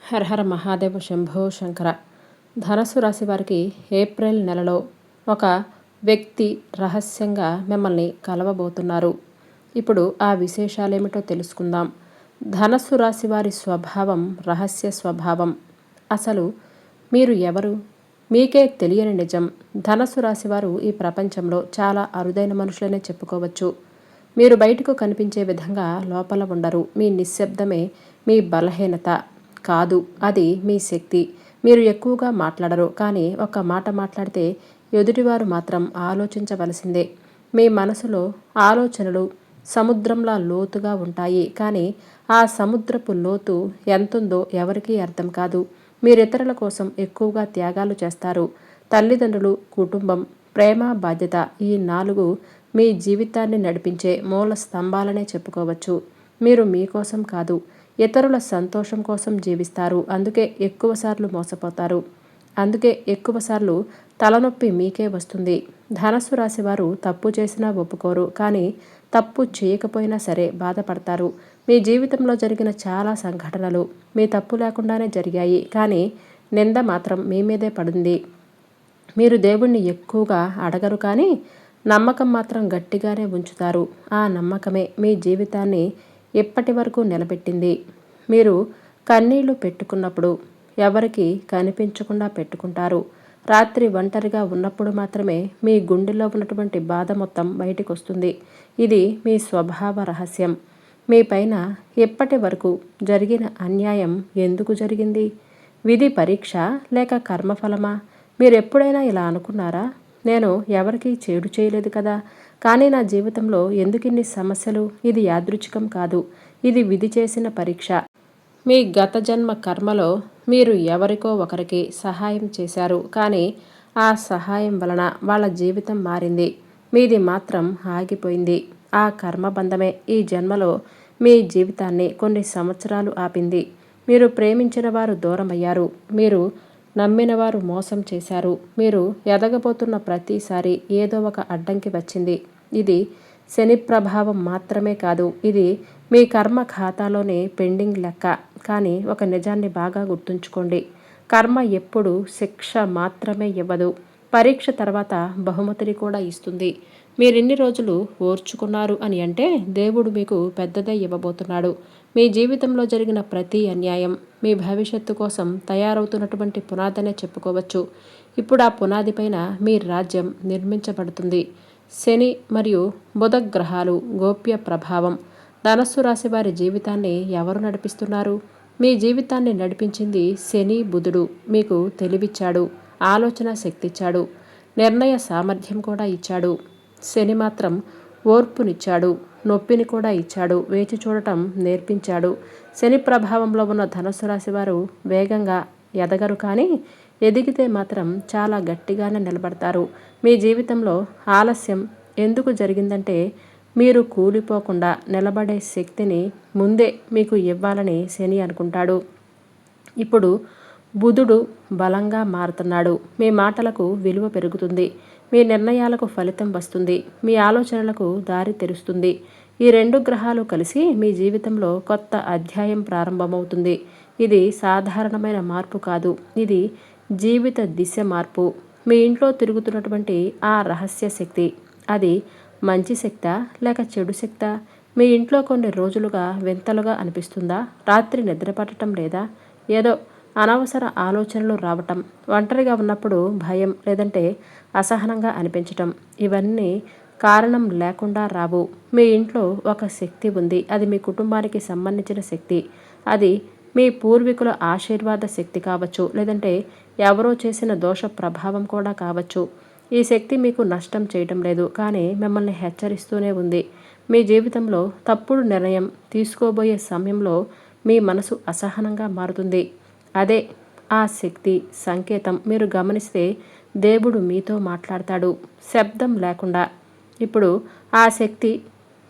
హర హర మహాదేవ శంభో శంకర. ధనస్సు రాశి వారికి ఏప్రిల్ నెలలో ఒక వ్యక్తి రహస్యంగా మిమ్మల్ని కలవబోతున్నారు. ఇప్పుడు ఆ విశేషాలేమిటో తెలుసుకుందాం. ధనస్సు రాశి వారి స్వభావం రహస్య స్వభావం. అసలు మీరు ఎవరు? మీకే తెలియని నిజం. ధనస్సు రాశి వారు ఈ ప్రపంచంలో చాలా అరుదైన మనుషులనే చెప్పుకోవచ్చు. మీరు బయటకు కనిపించే విధంగా లోపల ఉండరు. మీ నిశ్శబ్దమే మీ బలహీనత కాదు, అది మీ శక్తి. మీరు ఎక్కువగా మాట్లాడరు, కానీ ఒక్క మాట మాట్లాడితే ఎదుటివారు మాత్రం ఆలోచించవలసిందే. మీ మనసులో ఆలోచనలు సముద్రంలా లోతుగా ఉంటాయి, కానీ ఆ సముద్రపు లోతు ఎంతుందో ఎవరికీ అర్థం కాదు. మీరితరుల కోసం ఎక్కువగా త్యాగాలు చేస్తారు. తల్లిదండ్రులు, కుటుంబం, ప్రేమ, బాధ్యత, ఈ 4 మీ జీవితాన్ని నడిపించే మూల స్తంభాలనే చెప్పుకోవచ్చు. మీరు మీకోసం కాదు, ఇతరుల సంతోషం కోసం జీవిస్తారు. అందుకే ఎక్కువసార్లు మోసపోతారు. అందుకే ఎక్కువసార్లు తలనొప్పి మీకే వస్తుంది. ధనస్సు రాశి వారు తప్పు చేసినా ఒప్పుకోరు, కానీ తప్పు చేయకపోయినా సరే బాధపడతారు. మీ జీవితంలో జరిగిన చాలా సంఘటనలు మీ తప్పు లేకుండానే జరిగాయి, కానీ నింద మాత్రం మీ మీదే పడింది. మీరు దేవుణ్ణి ఎక్కువగా అడగరు, కానీ నమ్మకం మాత్రం గట్టిగానే ఉంచుతారు. ఆ నమ్మకమే మీ జీవితాన్ని ఇప్పటి వరకు నిలబెట్టింది. మీరు కన్నీళ్లు పెట్టుకున్నప్పుడు ఎవరికి కనిపించకుండా పెట్టుకుంటారు. రాత్రి ఒంటరిగా ఉన్నప్పుడు మాత్రమే మీ గుండెల్లో ఉన్నటువంటి బాధ మొత్తం బయటికి వస్తుంది. ఇది మీ స్వభావ రహస్యం. మీ పైన ఇప్పటి వరకు జరిగిన అన్యాయం ఎందుకు జరిగింది? విధి పరీక్ష లేక కర్మఫలమా? మీరెప్పుడైనా ఇలా అనుకున్నారా? నేను ఎవరికీ చెడు చేయలేదు కదా, కానీ నా జీవితంలో ఎందుకిన్ని సమస్యలు? ఇది యాదృచ్ఛికం కాదు, ఇది విధి చేసిన పరీక్ష. మీ గత జన్మ కర్మలో మీరు ఎవరికో ఒకరికి సహాయం చేశారు, కానీ ఆ సహాయం వలన వాళ్ళ జీవితం మారింది. మీది మాత్రం ఆగిపోయింది. ఆ కర్మబంధమే ఈ జన్మలో మీ జీవితాన్ని కొన్ని సంవత్సరాలు ఆపింది. మీరు ప్రేమించిన వారు దూరమయ్యారు. మీరు నమ్మిన వారు మోసం చేశారు. మీరు ఎదగబోతున్న ప్రతిసారి ఏదో ఒక అడ్డంకి వచ్చింది. ఇది శని ప్రభావం మాత్రమే కాదు, ఇది మీ కర్మ ఖాతాలోనే పెండింగ్ లెక్క. కానీ ఒక నిజాన్ని బాగా గుర్తుంచుకోండి. కర్మ ఎప్పుడు శిక్ష మాత్రమే ఇవ్వదు, పరీక్ష తర్వాత బహుమతిని కూడా ఇస్తుంది. మీరిన్ని రోజులు ఓర్చుకున్నారు అని అంటే దేవుడు మీకు పెద్దదే ఇవ్వబోతున్నాడు. మీ జీవితంలో జరిగిన ప్రతి అన్యాయం మీ భవిష్యత్తు కోసం తయారవుతున్నటువంటి పునాదనే చెప్పుకోవచ్చు. ఇప్పుడు ఆ పునాది పైన మీ రాజ్యం నిర్మించబడుతుంది. శని మరియు బుధ గ్రహాలు గోప్య ప్రభావం. ధనస్సు రాశి వారి జీవితాన్ని ఎవరు నడిపిస్తున్నారు? మీ జీవితాన్ని నడిపించింది శని బుధుడు. మీకు తెలివిచ్చాడు, ఆలోచన శక్తి ఇచ్చాడు, నిర్ణయ సామర్థ్యం కూడా ఇచ్చాడు. శని మాత్రం ఓర్పునిచ్చాడు, నొప్పిని కూడా ఇచ్చాడు, వేచి చూడటం నేర్పించాడు. శని ప్రభావంలో ఉన్న ధనుస్సు రాశి వారు వేగంగా ఎదగరు, కానీ ఎదిగితే మాత్రం చాలా గట్టిగానే నిలబడతారు. మీ జీవితంలో ఆలస్యం ఎందుకు జరిగిందంటే మీరు కూలిపోకుండా నిలబడే శక్తిని ముందే మీకు ఇవ్వాలని శని అనుకుంటాడు. ఇప్పుడు బుధుడు బలంగా మారుతున్నాడు. మీ మాటలకు విలువ పెరుగుతుంది. మీ నిర్ణయాలకు ఫలితం వస్తుంది. మీ ఆలోచనలకు దారి తెరుస్తుంది. ఈ 2 గ్రహాలు కలిసి మీ జీవితంలో కొత్త అధ్యాయం ప్రారంభమవుతుంది. ఇది సాధారణమైన మార్పు కాదు, ఇది జీవిత దిశ మార్పు. మీ ఇంట్లో తిరుగుతున్నటువంటి ఆ రహస్య శక్తి, అది మంచి శక్తా లేక చెడు శక్తా? మీ ఇంట్లో కొన్ని రోజులుగా వింతలుగా అనిపిస్తుందా? రాత్రి నిద్ర పట్టడం లేదా? ఏదో అనవసర ఆలోచనలు రావటం, ఒంటరిగా ఉన్నప్పుడు భయం లేదంటే అసహనంగా అనిపించటం, ఇవన్నీ కారణం లేకుండా రావు. మీ ఇంట్లో ఒక శక్తి ఉంది. అది మీ కుటుంబానికి సంబంధించిన శక్తి. అది మీ పూర్వీకుల ఆశీర్వాద శక్తి కావచ్చు, లేదంటే ఎవరో చేసిన దోష ప్రభావం కూడా కావచ్చు. ఈ శక్తి మీకు నష్టం చేయటం లేదు, కానీ మిమ్మల్ని హెచ్చరిస్తూనే ఉంది. మీ జీవితంలో తప్పుడు నిర్ణయం తీసుకోబోయే సమయంలో మీ మనసు అసహనంగా మారుతుంది. అదే ఆ శక్తి సంకేతం. మీరు గమనిస్తే దేవుడు మీతో మాట్లాడతాడు, శబ్దం లేకుండా. ఇప్పుడు ఆ శక్తి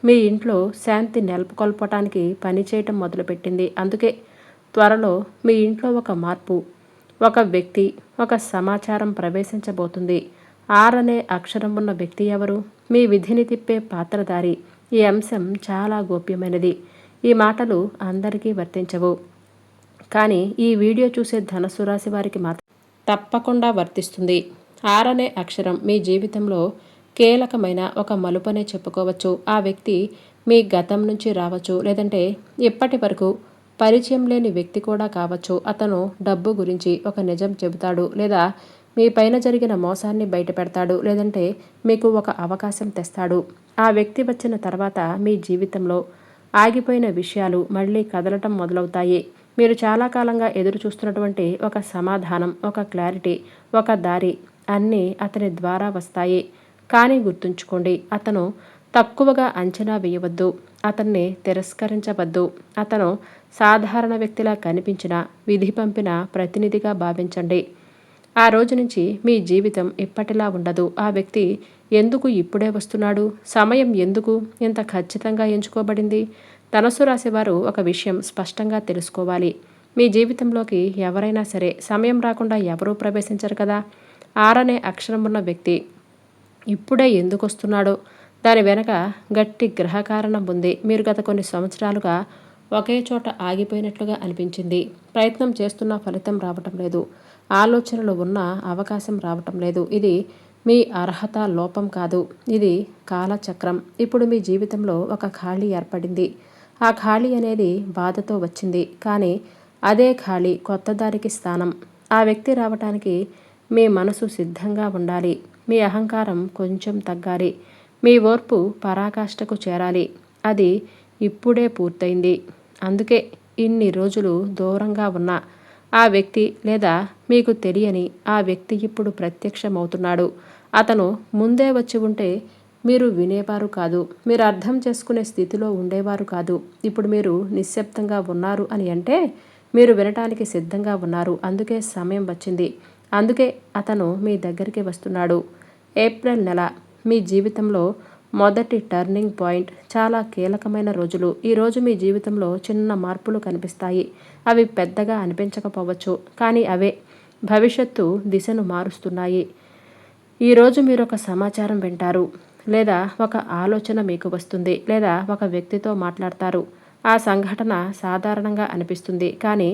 మీ ఇంట్లో శాంతి నెలకొల్పటానికి పనిచేయటం మొదలుపెట్టింది. అందుకే త్వరలో మీ ఇంట్లో ఒక మార్పు, ఒక వ్యక్తి, ఒక సమాచారం ప్రవేశించబోతుంది. ఆర్ అనే అక్షరం ఉన్న వ్యక్తి ఎవరు? మీ విధిని తిప్పే పాత్రధారి. ఈ అంశం చాలా గోప్యమైనది. ఈ మాటలు అందరికీ వర్తించవు, కానీ ఈ వీడియో చూసే ధనుస్సు రాశి వారికి మాత్రం తప్పకుండా వర్తిస్తుంది. 6 అనే అక్షరం మీ జీవితంలో కీలకమైన ఒక మలుపనే చెప్పుకోవచ్చు. ఆ వ్యక్తి మీ గతం నుంచి రావచ్చు, లేదంటే ఇప్పటి వరకు పరిచయం లేని వ్యక్తి కూడా కావచ్చు. అతను డబ్బు గురించి ఒక నిజం చెబుతాడు, లేదా మీ పైన జరిగిన మోసాన్ని బయటపెడతాడు, లేదంటే మీకు ఒక అవకాశం తెస్తాడు. ఆ వ్యక్తి వచ్చిన తర్వాత మీ జీవితంలో ఆగిపోయిన విషయాలు మళ్ళీ కదలటం మొదలవుతాయి. మీరు చాలా కాలంగా ఎదురు చూస్తున్నటువంటి ఒక సమాధానం, ఒక క్లారిటీ, ఒక దారి అన్నీ అతని ద్వారా వస్తాయి. కానీ గుర్తుంచుకోండి, అతను తక్కువగా అంచనా వేయవద్దు, అతన్ని తిరస్కరించవద్దు. అతను సాధారణ వ్యక్తిలా కనిపించిన, విధి పంపిన ప్రతినిధిగా భావించండి. ఆ రోజు నుంచి మీ జీవితం ఇప్పటిలా ఉండదు. ఆ వ్యక్తి ఎందుకు ఇప్పుడే వస్తున్నాడు? సమయం ఎందుకు ఇంత ఖచ్చితంగా ఎంచుకోబడింది? ధనుస్సు రాశివారు ఒక విషయం స్పష్టంగా తెలుసుకోవాలి. మీ జీవితంలోకి ఎవరైనా సరే సమయం రాకుండా ఎవరూ ప్రవేశించరు కదా. 6 అనే అక్షరం ఉన్న వ్యక్తి ఇప్పుడే ఎందుకు వస్తున్నాడో దాని వెనక గట్టి గ్రహ కారణం ఉంది. మీరు గత కొన్ని సంవత్సరాలుగా ఒకే చోట ఆగిపోయినట్లుగా అనిపించింది. ప్రయత్నం చేస్తున్న ఫలితం రావటం లేదు. ఆలోచనలు ఉన్న అవకాశం రావటం లేదు. ఇది మీ అర్హత లోపం కాదు, ఇది కాలచక్రం. ఇప్పుడు మీ జీవితంలో ఒక ఖాళీ ఏర్పడింది. ఆ ఖాళీ అనేది బాధతో వచ్చింది, కానీ అదే ఖాళీ కొత్త దారికి స్థానం. ఆ వ్యక్తి రావటానికి మీ మనసు సిద్ధంగా ఉండాలి. మీ అహంకారం కొంచెం తగ్గాలి. మీ ఓర్పు పరాకాష్ఠకు చేరాలి. అది ఇప్పుడే పూర్తయింది. అందుకే ఇన్ని రోజులు దూరంగా ఉన్న ఆ వ్యక్తి, లేదా మీకు తెలియని ఆ వ్యక్తి ఇప్పుడు ప్రత్యక్షమవుతున్నాడు. అతను ముందే వచ్చి ఉంటే మీరు వినేవారు కాదు, మీరు అర్థం చేసుకునే స్థితిలో ఉండేవారు కాదు. ఇప్పుడు మీరు నిశ్శబ్దంగా ఉన్నారు అని అంటే మీరు వినటానికి సిద్ధంగా ఉన్నారు. అందుకే సమయం వచ్చింది. అందుకే అతను మీ దగ్గరికి వస్తున్నాడు. ఏప్రిల్ నెల మీ జీవితంలో మొదటి టర్నింగ్ పాయింట్. చాలా కీలకమైన రోజులు. ఈరోజు మీ జీవితంలో చిన్న మార్పులు కనిపిస్తాయి. అవి పెద్దగా అనిపించకపోవచ్చు, కానీ అవే భవిష్యత్తు దిశను మారుస్తున్నాయి. ఈరోజు మీరు ఒక సమాచారం వింటారు, లేదా ఒక ఆలోచన మీకు వస్తుంది, లేదా ఒక వ్యక్తితో మాట్లాడతారు. ఆ సంఘటన సాధారణంగా అనిపిస్తుంది, కానీ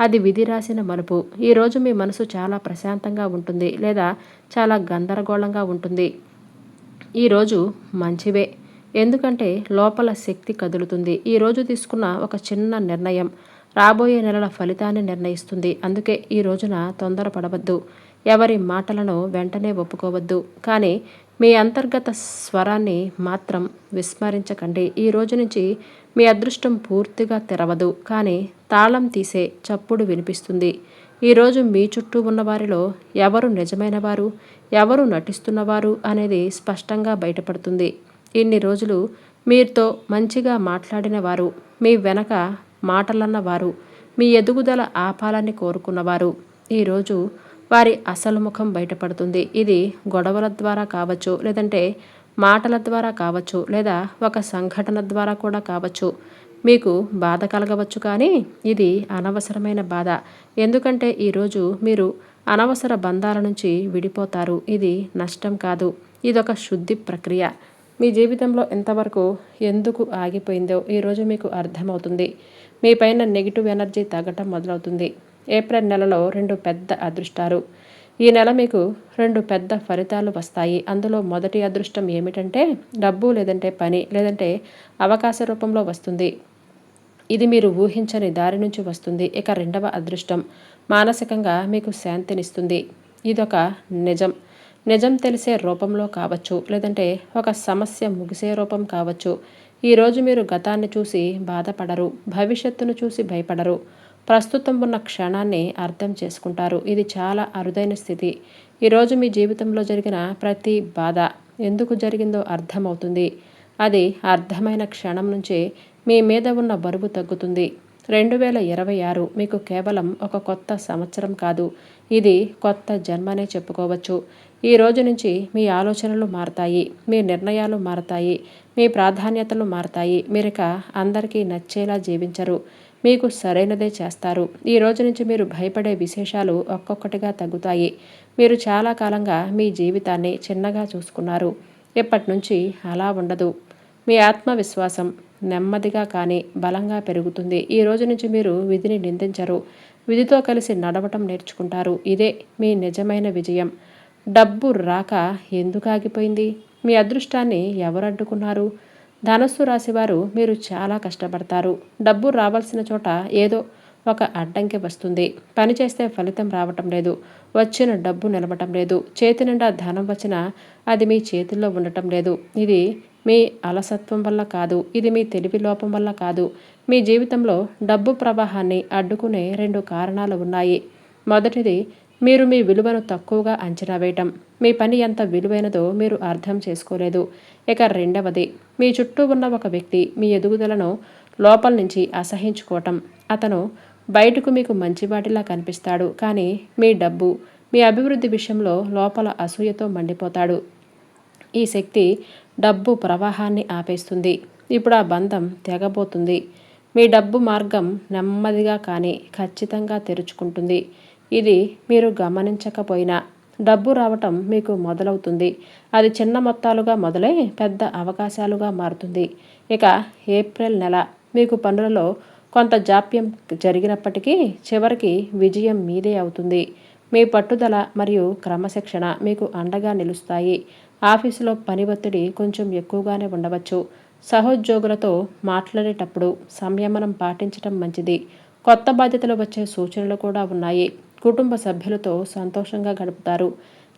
అది విధి రాసిన మలుపు. ఈరోజు మీ మనసు చాలా ప్రశాంతంగా ఉంటుంది, లేదా చాలా గందరగోళంగా ఉంటుంది. ఈరోజు మంచివే, ఎందుకంటే లోపల శక్తి కదులుతుంది. ఈరోజు తీసుకున్న ఒక చిన్న నిర్ణయం రాబోయే నెలల ఫలితాన్ని నిర్ణయిస్తుంది. అందుకే ఈ రోజున తొందరపడవద్దు. ఎవరి మాటలను వెంటనే ఒప్పుకోవద్దు, కానీ మీ అంతర్గత స్వరాన్ని మాత్రం విస్మరించకండి. ఈ రోజు నుంచి మీ అదృష్టం పూర్తిగా తెరవదు, కానీ తాళం తీసే చప్పుడు వినిపిస్తుంది. ఈరోజు మీ చుట్టూ ఉన్న వారిలో ఎవరు నిజమైన వారు, ఎవరు నటిస్తున్నవారు అనేది స్పష్టంగా బయటపడుతుంది. ఇన్ని రోజులు మీతో మంచిగా మాట్లాడిన వారు, మీ వెనక మాటలన్నవారు, మీ ఎదుగుదల ఆపాలని కోరుకున్నవారు, ఈరోజు వారి అసలు ముఖం బయటపడుతుంది. ఇది గొడవల ద్వారా కావచ్చు, లేదంటే మాటల ద్వారా కావచ్చు, లేదా ఒక సంఘటన ద్వారా కూడా కావచ్చు. మీకు బాధ కలగవచ్చు, కానీ ఇది అనవసరమైన బాధ. ఎందుకంటే ఈరోజు మీరు అనవసర బంధాల నుంచి విడిపోతారు. ఇది నష్టం కాదు, ఇదొక శుద్ధి ప్రక్రియ. మీ జీవితంలో ఎంతవరకు ఎందుకు ఆగిపోయిందో ఈరోజు మీకు అర్థమవుతుంది. మీ పైన నెగిటివ్ ఎనర్జీ తగ్గటం మొదలవుతుంది. ఏప్రిల్ నెలలో 2 పెద్ద అదృష్టాలు. ఈ నెల మీకు 2 పెద్ద ఫలితాలు వస్తాయి. అందులో మొదటి అదృష్టం ఏమిటంటే డబ్బు, లేదంటే పని, లేదంటే అవకాశ రూపంలో వస్తుంది. ఇది మీరు ఊహించని దారి నుంచి వస్తుంది. ఇక రెండవ అదృష్టం మానసికంగా మీకు శాంతినిస్తుంది. ఇదొక నిజం తెలిసే రూపంలో కావచ్చు, లేదంటే ఒక సమస్య ముగిసే రూపం కావచ్చు. ఈరోజు మీరు గతాన్ని చూసి బాధపడరు, భవిష్యత్తును చూసి భయపడరు. ప్రస్తుతం ఉన్న క్షణాన్ని అర్థం చేసుకుంటారు. ఇది చాలా అరుదైన స్థితి. ఈరోజు మీ జీవితంలో జరిగిన ప్రతి బాధ ఎందుకు జరిగిందో అర్థమవుతుంది. అది అర్థమైన క్షణం నుంచే మీ మీద ఉన్న బరువు తగ్గుతుంది. 2026 మీకు కేవలం ఒక కొత్త సంవత్సరం కాదు, ఇది కొత్త జన్మనే చెప్పుకోవచ్చు. ఈ రోజు నుంచి మీ ఆలోచనలు మారతాయి, మీ నిర్ణయాలు మారతాయి, మీ ప్రాధాన్యతలు మారతాయి. మీరిక అందరికీ నచ్చేలా జీవించరు, మీకు సరైనదే చేస్తారు. ఈ రోజు నుంచి మీరు భయపడే విశేషాలు ఒక్కొక్కటిగా తగ్గుతాయి. మీరు చాలా కాలంగా మీ జీవితాన్ని చిన్నగా చూసుకున్నారు. ఇప్పటి నుంచి అలా ఉండదు. మీ ఆత్మవిశ్వాసం నెమ్మదిగా కానీ బలంగా పెరుగుతుంది. ఈ రోజు నుంచి మీరు విధిని నిందించరు, విధితో కలిసి నడవటం నేర్చుకుంటారు. ఇదే మీ నిజమైన విజయం. డబ్బు రాక ఎందుకు ఆగిపోయింది? మీ అదృష్టాన్ని ఎవరు అడ్డుకున్నారు? ధనస్సు రాశివారు మీరు చాలా కష్టపడతారు. డబ్బు రావాల్సిన చోట ఏదో ఒక అడ్డంకి వస్తుంది. పని చేస్తే ఫలితం రావటం లేదు, వచ్చిన డబ్బు నిలవటం లేదు, చేతి నిండా ధనం వచ్చినా అది మీ చేతుల్లో ఉండటం లేదు. ఇది మీ అలసత్వం వల్ల కాదు, ఇది మీ తెలివి లోపం వల్ల కాదు. మీ జీవితంలో డబ్బు ప్రవాహాన్ని అడ్డుకునే 2 కారణాలు ఉన్నాయి. మొదటిది, మీరు మీ విలువను తక్కువగా అంచనా వేయటం. మీ పని ఎంత విలువైనదో మీరు అర్థం చేసుకోలేదు. ఇక రెండవది, మీ చుట్టూ ఉన్న ఒక వ్యక్తి మీ ఎదుగుదలను లోపల నుంచి అసహించుకోవటం. అతను బయటకు మీకు మంచివాటిలా కనిపిస్తాడు, కానీ మీ డబ్బు, మీ అభివృద్ధి విషయంలో లోపల అసూయతో మండిపోతాడు. ఈ శక్తి డబ్బు ప్రవాహాన్ని ఆపేస్తుంది. ఇప్పుడు ఆ బంధం తెగబోతుంది. మీ డబ్బు మార్గం నెమ్మదిగా కానీ ఖచ్చితంగా తెరుచుకుంటుంది. ఇది మీరు గమనించకపోయినా డబ్బు రావటం మీకు మొదలవుతుంది. అది చిన్న మొత్తాలుగా మొదలై పెద్ద అవకాశాలుగా మారుతుంది. ఇక ఏప్రిల్ నెల మీకు పనులలో కొంత జాప్యం జరిగినప్పటికీ చివరికి విజయం మీదే అవుతుంది. మీ పట్టుదల మరియు క్రమశిక్షణ మీకు అండగా నిలుస్తాయి. ఆఫీసులో పని ఒత్తిడి కొంచెం ఎక్కువగానే ఉండవచ్చు. సహోద్యోగులతో మాట్లాడేటప్పుడు సంయమనం పాటించడం మంచిది. కొత్త బాధ్యతలు వచ్చే సూచనలు కూడా ఉన్నాయి. కుటుంబ సభ్యులతో సంతోషంగా గడుపుతారు.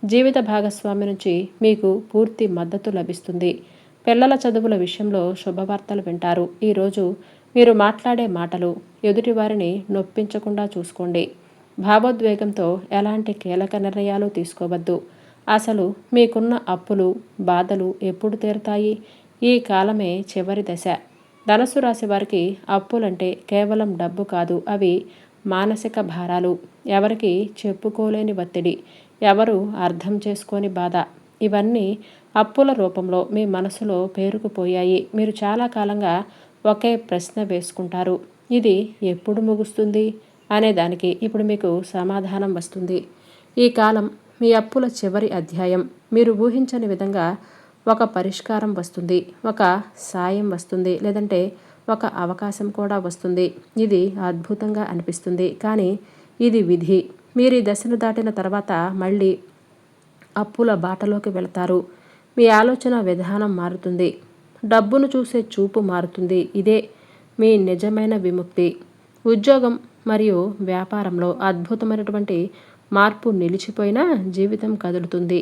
జీవిత భాగస్వామి నుంచి మీకు పూర్తి మద్దతు లభిస్తుంది. పిల్లల చదువుల విషయంలో శుభవార్తలు వింటారు. ఈరోజు మీరు మాట్లాడే మాటలు ఎదుటివారిని నొప్పించకుండా చూసుకోండి. భావోద్వేగంతో ఎలాంటి కీలక నిర్ణయాలు తీసుకోవద్దు. అసలు మీకున్న అప్పులు, బాధలు ఎప్పుడు తీరుతాయి? ఈ కాలమే చివరి దశ. ధనుస్సు రాశి వారికి అప్పులంటే కేవలం డబ్బు కాదు, అవి మానసిక భారాలు, ఎవరికి చెప్పుకోలేని ఒత్తిడి, ఎవరు అర్థం చేసుకోని బాధ. ఇవన్నీ అప్పుల రూపంలో మీ మనసులో పేరుకుపోయాయి. మీరు చాలా కాలంగా ఒకే ప్రశ్న వేసుకుంటారు, ఇది ఎప్పుడు ముగుస్తుంది అనే దానికి ఇప్పుడు మీకు సమాధానం వస్తుంది. ఈ కాలం మీ అప్పుల చివరి అధ్యాయం. మీరు ఊహించని విధంగా ఒక పరిష్కారం వస్తుంది, ఒక సాయం వస్తుంది, లేదంటే ఒక అవకాశం కూడా వస్తుంది. ఇది అద్భుతంగా అనిపిస్తుంది, కానీ ఇది విధి. మీరు ఈ దశను దాటిన తర్వాత మళ్ళీ అప్పుల బాటలోకి వెళతారు. మీ ఆలోచన విధానం మారుతుంది, డబ్బును చూసే చూపు మారుతుంది. ఇదే మీ నిజమైన విముక్తి. ఉద్యోగం మరియు వ్యాపారంలో అద్భుతమైనటువంటి మార్పు నిలిచిపోయినా జీవితం కదులుతుంది.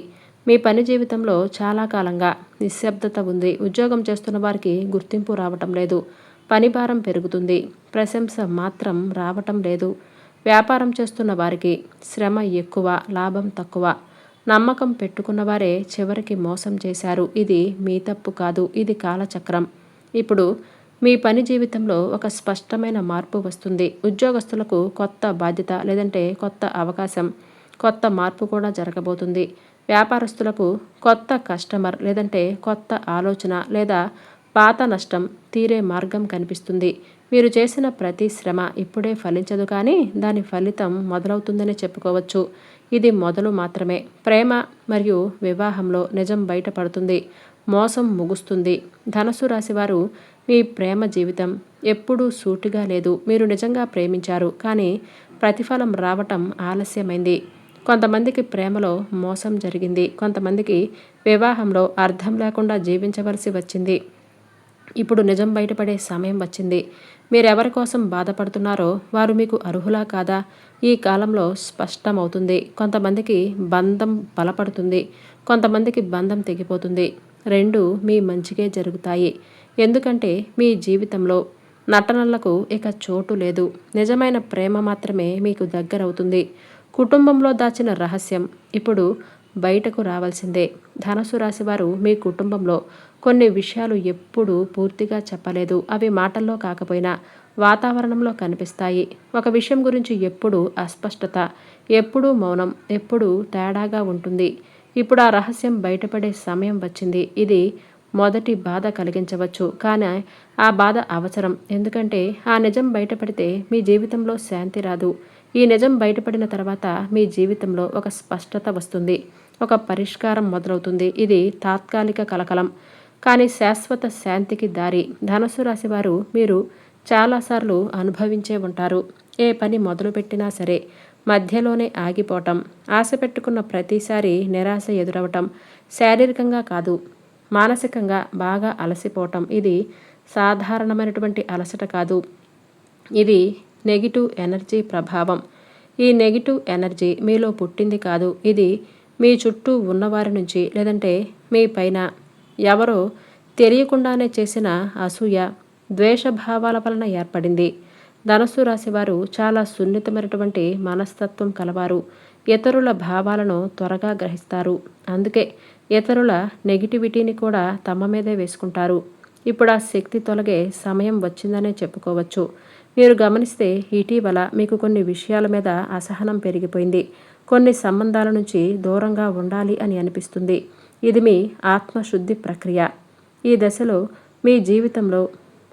మీ పని జీవితంలో చాలా కాలంగా నిశ్శబ్దత ఉంది. ఉద్యోగం చేస్తున్న వారికి గుర్తింపు రావటం లేదు, పని భారం పెరుగుతుంది, ప్రశంస మాత్రం రావటం లేదు. వ్యాపారం చేస్తున్న వారికి శ్రమ ఎక్కువ, లాభం తక్కువ. నమ్మకం పెట్టుకున్న వారే చివరికి మోసం చేశారు. ఇది మీ తప్పు కాదు, ఇది కాలచక్రం. ఇప్పుడు మీ పని జీవితంలో ఒక స్పష్టమైన మార్పు వస్తుంది. ఉద్యోగస్తులకు కొత్త బాధ్యత, లేదంటే కొత్త అవకాశం, కొత్త మార్పు కూడా జరగబోతుంది. వ్యాపారస్తులకు కొత్త కస్టమర్, లేదంటే కొత్త ఆలోచన, లేదా పాత నష్టం తీరే మార్గం కనిపిస్తుంది. మీరు చేసిన ప్రతి శ్రమ ఇప్పుడే ఫలించదు, కానీ దాని ఫలితం మొదలవుతుందని చెప్పుకోవచ్చు. ఇది మొదలు మాత్రమే. ప్రేమ మరియు వివాహంలో నిజం బయటపడుతుంది, మోసం ముగుస్తుంది. ధనుస్సు రాశివారు మీ ప్రేమ జీవితం ఎప్పుడూ సూటిగా లేదు. మీరు నిజంగా ప్రేమించారు, కానీ ప్రతిఫలం రావటం ఆలస్యమైంది. కొంతమందికి ప్రేమలో మోసం జరిగింది, కొంతమందికి వివాహంలో అర్థం లేకుండా జీవించవలసి వచ్చింది. ఇప్పుడు నిజం బయటపడే సమయం వచ్చింది. మీరెవరి కోసం బాధపడుతున్నారో వారు మీకు అర్హులా కాదా ఈ కాలంలో స్పష్టమవుతుంది. కొంతమందికి బంధం బలపడుతుంది, కొంతమందికి బంధం తెగిపోతుంది. రెండు మీ మంచిగే జరుగుతాయి, ఎందుకంటే మీ జీవితంలో నటనలకు ఇక చోటు లేదు. నిజమైన ప్రేమ మాత్రమే మీకు దగ్గరవుతుంది. కుటుంబంలో దాచిన రహస్యం ఇప్పుడు బయటకు రావాల్సిందే. ధనుసు రాశివారు మీ కుటుంబంలో కొన్ని విషయాలు ఎప్పుడూ పూర్తిగా చెప్పలేదు. అవి మాటల్లో కాకపోయినా వాతావరణంలో కనిపిస్తాయి. ఒక విషయం గురించి ఎప్పుడూ అస్పష్టత, ఎప్పుడూ మౌనం, ఎప్పుడూ తేడాగా ఉంటుంది. ఇప్పుడు ఆ రహస్యం బయటపడే సమయం వచ్చింది. ఇది మొదటి బాధ కలిగించవచ్చు, కానీ ఆ బాధ అవసరం. ఎందుకంటే ఆ నిజం బయటపడితే మీ జీవితంలో శాంతి రాదు. ఈ నిజం బయటపడిన తర్వాత మీ జీవితంలో ఒక స్పష్టత వస్తుంది, ఒక పరిష్కారం మొదలవుతుంది. ఇది తాత్కాలిక కలకలం కానీ శాశ్వత శాంతికి దారి. ధనుస్సు రాశి వారు మీరు చాలాసార్లు అనుభవించే ఉంటారు. ఏ పని మొదలుపెట్టినా సరే మధ్యలోనే ఆగిపోవటం, ఆశ పెట్టుకున్న ప్రతిసారి నిరాశ ఎదురవటం, శారీరకంగా కాదు మానసికంగా బాగా అలసిపోవటం ఇది సాధారణమైనటువంటి అలసట కాదు. ఇది నెగిటివ్ ఎనర్జీ ప్రభావం. ఈ నెగిటివ్ ఎనర్జీ మీలో పుట్టింది కాదు. ఇది మీ చుట్టూ ఉన్నవారి నుంచి లేదంటే మీ పైన ఎవరో తెలియకుండానే చేసిన అసూయ, ద్వేషభావాల వలన ఏర్పడింది. ధనుస్సు రాశి వారు చాలా సున్నితమైనటువంటి మనస్తత్వం కలవారు. ఇతరుల భావాలను త్వరగా గ్రహిస్తారు. అందుకే ఇతరుల నెగిటివిటీని కూడా తమ మీదే వేసుకుంటారు. ఇప్పుడు ఆ శక్తి తొలగే సమయం వచ్చిందనే చెప్పుకోవచ్చు. మీరు గమనిస్తే ఇటీవల మీకు కొన్ని విషయాల మీద అసహనం పెరిగిపోయింది. కొన్ని సంబంధాల నుంచి దూరంగా ఉండాలి అని అనిపిస్తుంది. ఇది మీ ఆత్మశుద్ధి ప్రక్రియ. ఈ దశలో మీ జీవితంలో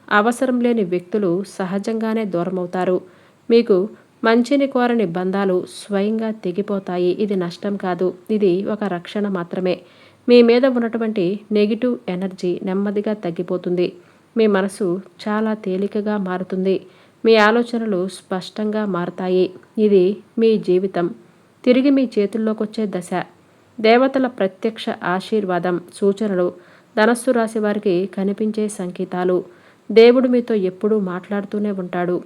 అవసరం లేని వ్యక్తులు సహజంగానే దూరమవుతారు. మీకు మంచిని కోరని బంధాలు స్వయంగా తెగిపోతాయి. ఇది నష్టం కాదు, ఇది ఒక రక్షణ మాత్రమే. మీ మీద ఉన్నటువంటి నెగిటివ్ ఎనర్జీ నెమ్మదిగా తగ్గిపోతుంది. మీ మనసు చాలా తేలికగా మారుతుంది. మీ ఆలోచనలు స్పష్టంగా మారతాయి. ఇది మీ జీవితం తిరిగి మీ చేతుల్లోకి వచ్చే దశ. దేవతల ప్రత్యక్ష ఆశీర్వాదం, సూచనలు ధనస్సు రాశి వారికి కనిపించే సంకేతాలు. దేవుడు మీతో ఎప్పుడూ మాట్లాడుతూనే ఉంటాడు,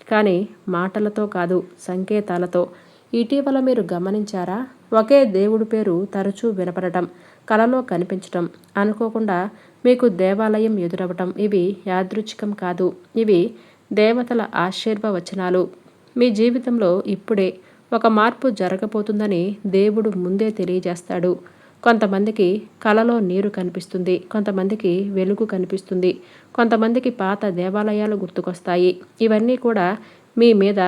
కానీ మాటలతో కాదు, సంకేతాలతో. ఇటీవల మీరు గమనించారా? ఒకే దేవుడి పేరు తరచూ వినపడటం, కలలో కనిపించటం, అనుకోకుండా మీకు దేవాలయం ఎదురవటం ఇవి యాదృచ్ఛికం కాదు. ఇవి దేవతల ఆశీర్వచనాలు. మీ జీవితంలో ఇప్పుడే ఒక మార్పు జరగబోతుందని దేవుడు ముందే తెలియజేస్తాడు. కొంతమందికి కలలో నీరు కనిపిస్తుంది, కొంతమందికి వెలుగు కనిపిస్తుంది, కొంతమందికి పాత దేవాలయాలు గుర్తుకొస్తాయి. ఇవన్నీ కూడా మీ మీద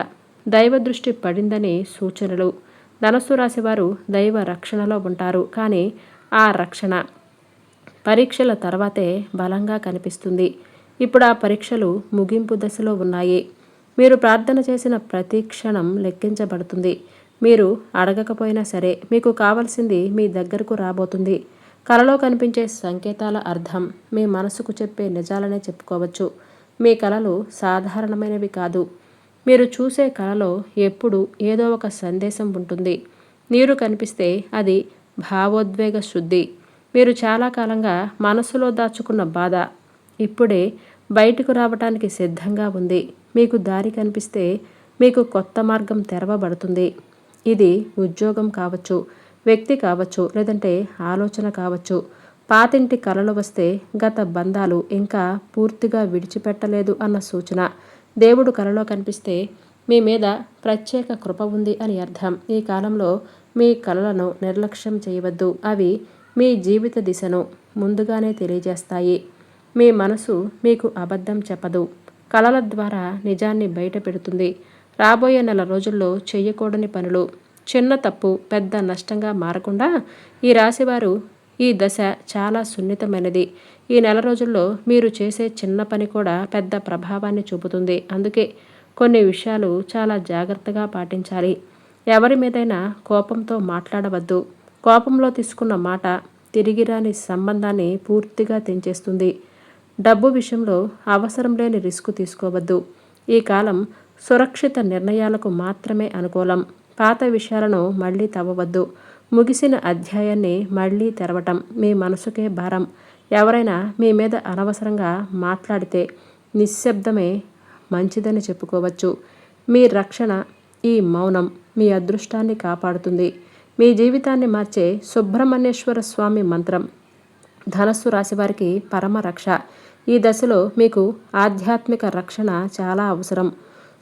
దైవ దృష్టి పడిందని సూచనలు. ధనుస్సు రాశి వారు దైవ రక్షణలో ఉంటారు, కానీ ఆ రక్షణ పరీక్షల తర్వాతే బలంగా కనిపిస్తుంది. ఇప్పుడు ఆ పరీక్షలు ముగింపు దశలో ఉన్నాయి. మీరు ప్రార్థన చేసిన ప్రతి క్షణం లెక్కించబడుతుంది. మీరు అడగకపోయినా సరే మీకు కావలసింది మీ దగ్గరకు రాబోతుంది. కలలో కనిపించే సంకేతాల అర్థం మీ మనసుకు చెప్పే నిజాలనే చెప్పుకోవచ్చు. మీ కలలు సాధారణమైనవి కాదు. మీరు చూసే కలలో ఎప్పుడు ఏదో ఒక సందేశం ఉంటుంది. నీరు కనిపిస్తే అది భావోద్వేగ శుద్ధి. మీరు చాలా కాలంగా మనసులో దాచుకున్న బాధ ఇప్పుడే బయటకు రావటానికి సిద్ధంగా ఉంది. మీకు దారి కనిపిస్తే మీకు కొత్త మార్గం తెరవబడుతుంది. ఇది ఉద్యోగం కావచ్చు, వ్యక్తి కావచ్చు, లేదంటే ఆలోచన కావచ్చు. పాతింటి కలలు వస్తే గత బంధాలు ఇంకా పూర్తిగా విడిచిపెట్టలేదు అన్న సూచన. దేవుడు కలలో కనిపిస్తే మీ మీద ప్రత్యేక కృప ఉంది అని అర్థం. ఈ కాలంలో మీ కలలను నిర్లక్ష్యం చేయవద్దు. అవి మీ జీవిత దిశను ముందుగానే తెలియజేస్తాయి. మీ మనసు మీకు అబద్ధం చెప్పదు. కలల ద్వారా నిజాన్ని బయట పెడుతుంది. రాబోయే నెల రోజుల్లో చేయకూడని పనులు చిన్న తప్పు పెద్ద నష్టంగా మారకుండా ఈ రాశివారు ఈ దశ చాలా సున్నితమైనది. ఈ నెల రోజుల్లో మీరు చేసే చిన్న పని కూడా పెద్ద ప్రభావాన్ని చూపుతుంది. అందుకే కొన్ని విషయాలు చాలా జాగ్రత్తగా పాటించాలి. ఎవరి మీదైనా కోపంతో మాట్లాడవద్దు. కోపంలో తీసుకున్న మాట తిరిగి రాని సంబంధాన్ని పూర్తిగా తెంచేస్తుంది. డబ్బు విషయంలో అవసరం లేని రిస్క్ తీసుకోవద్దు. ఈ కాలం సురక్షిత నిర్ణయాలకు మాత్రమే అనుకూలం. పాత విషయాలను మళ్ళీ తవ్వవద్దు. ముగిసిన అధ్యాయాన్ని మళ్ళీ తెరవటం మీ మనసుకే భారం. ఎవరైనా మీ మీద అనవసరంగా మాట్లాడితే నిశ్శబ్దమే మంచిదని చెప్పుకోవచ్చు. మీ రక్షణ ఈ మౌనం మీ అదృష్టాన్ని కాపాడుతుంది. మీ జీవితాన్ని మార్చే సుబ్రహ్మణ్యేశ్వర స్వామి మంత్రం ధనస్సు రాశివారికి పరమ రక్ష. ఈ దశలో మీకు ఆధ్యాత్మిక రక్షణ చాలా అవసరం.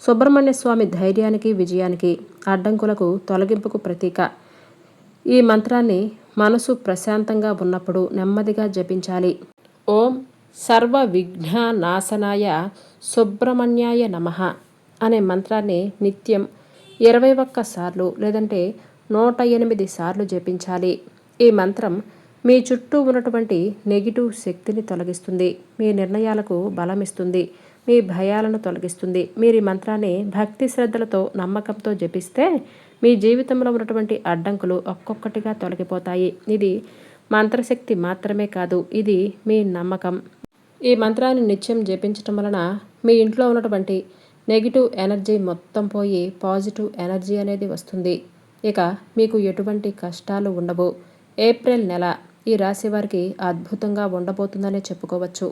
సుబ్రహ్మణ్య స్వామి ధైర్యానికి, విజయానికి, అడ్డంకులకు తొలగింపుకు ప్రతీక. ఈ మంత్రాన్ని మనసు ప్రశాంతంగా ఉన్నప్పుడు నెమ్మదిగా జపించాలి. ఓం సర్వ విఘ్ననాశనాయ సుబ్రహ్మణ్యాయ నమః అనే మంత్రాన్ని నిత్యం 21 సార్లు లేదంటే 108 సార్లు జపించాలి. ఈ మంత్రం మీ చుట్టూ ఉన్నటువంటి నెగిటివ్ శక్తిని తొలగిస్తుంది. మీ నిర్ణయాలకు బలమిస్తుంది. మీ భయాలను తొలగిస్తుంది. మీరు ఈ మంత్రాన్ని భక్తి శ్రద్ధలతో నమ్మకంతో జపిస్తే మీ జీవితంలో ఉన్నటువంటి అడ్డంకులు ఒక్కొక్కటిగా తొలగిపోతాయి. ఇది మంత్రశక్తి మాత్రమే కాదు, ఇది మీ నమ్మకం. ఈ మంత్రాన్ని నిత్యం జపించటం వలన మీ ఇంట్లో ఉన్నటువంటి నెగిటివ్ ఎనర్జీ మొత్తం పోయి పాజిటివ్ ఎనర్జీ అనేది వస్తుంది. ఇక మీకు ఎటువంటి కష్టాలు ఉండవు. ఏప్రిల్ నెల ఈ రాశి వారికి అద్భుతంగా ఉండబోతుందనే చెప్పుకోవచ్చు.